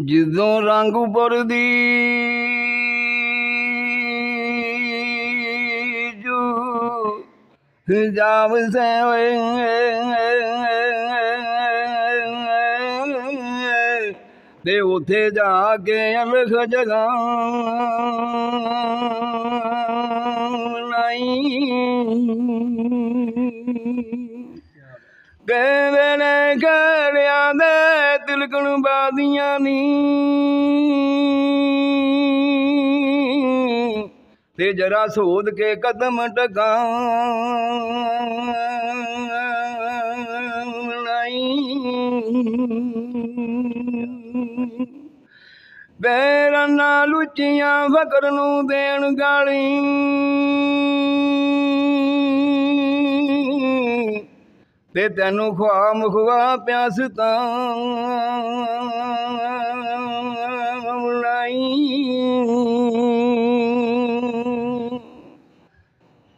जिदों रंग पुरदी जू जाव से ते उथे जाके अलख जगा कहने खड़िया दे तिलकन बादियां नी ते जरा सोध के कदम टका पैरां नाल उच्चियां फकर नूं देण गाली ते तैनू खुआ मुखवा प्यास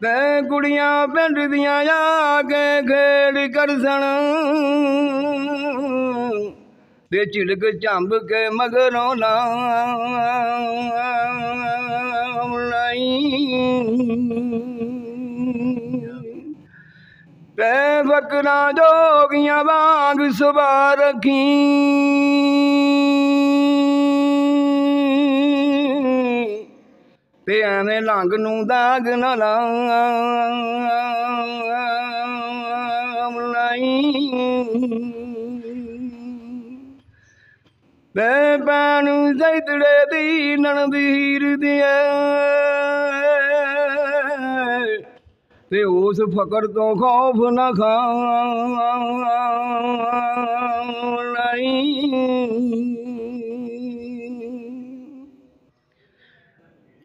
ते कुड़ियां पिंड दियां आके खेड़ करसन ते झिड़क झंब के मगरों ते फकरा जोगियां वांग सुभा रखी ते एवें लंघ नूं दाग न ते भैन सैतड़े दी ननद हीर दी ते उस फकर तो खौफ न खा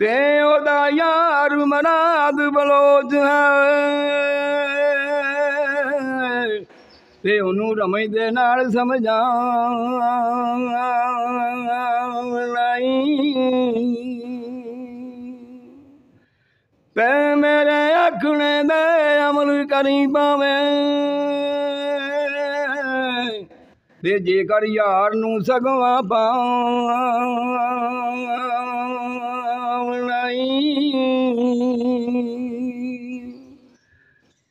ते ओदा यार मराद बलोच है ते ओनू रमई दे नाल समझा ते मेरे आखने दे अमल करी पावे ते जेकर यार नू सगवा पा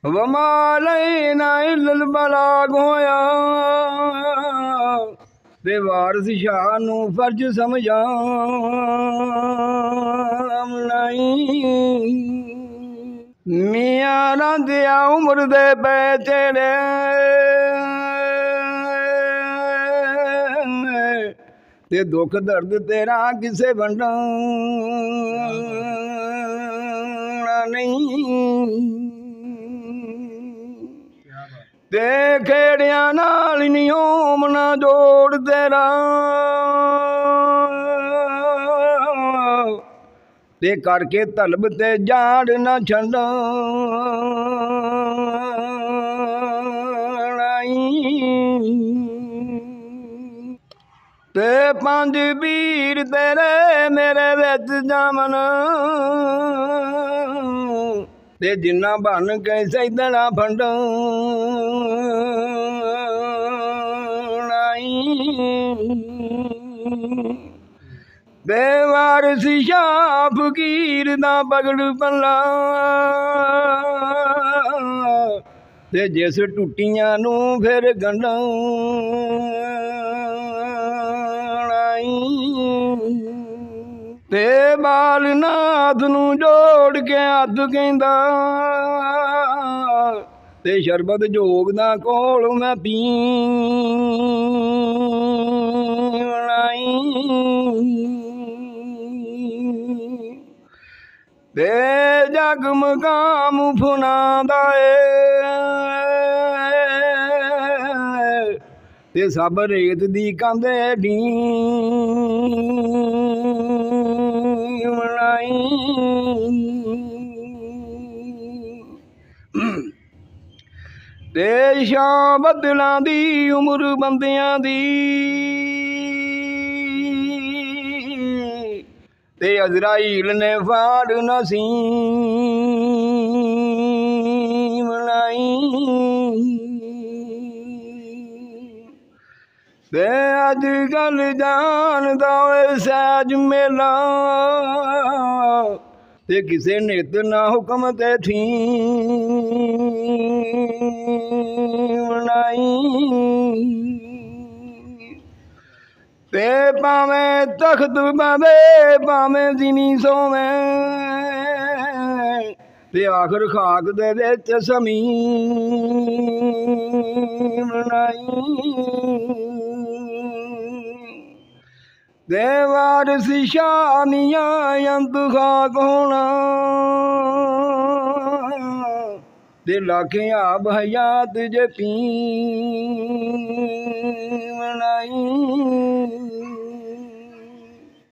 वमा अलैना इल्लल बलाग होया ते वारिस शाह नू फर्ज समझा मियां रंदिया उम्र दे पै तेरे ते दुख दर्द तेरा किसे वंडा नहीं ते खेड़िया नाल नी होमना जोड़ तेरा ते करके तलब ते जाड़ न छंडा ते पंज वीर तेरे मेरे विच जामन ते जिन्ना बन के सैदना फंड ते वारिस शाह फकीर दा पगड़ पल्ला ते जिस टुटियां नू फिर गंढा ते बालनाथ नू जोड़ के हथ कहंदा ते शरबत जोग दा कोल मैं ते जग मकाम फुनादा ते सब रेत दी कंध ढी ते शां बदलां दी उम्र बंदियां दी ते अज़राइल ने फाड़ नसीम लाई ते अज कल जानदा होए सैज मेला ते किसे नित ना हुक्म ते थी बनाई ते भावें तख्त पावे भावें जिमी सोवे ते आखिर खाक दे विच समी बनाई ते वारिस शाह मियां अंत खाक होना ते लाखें आब हयात जे पी बनाई।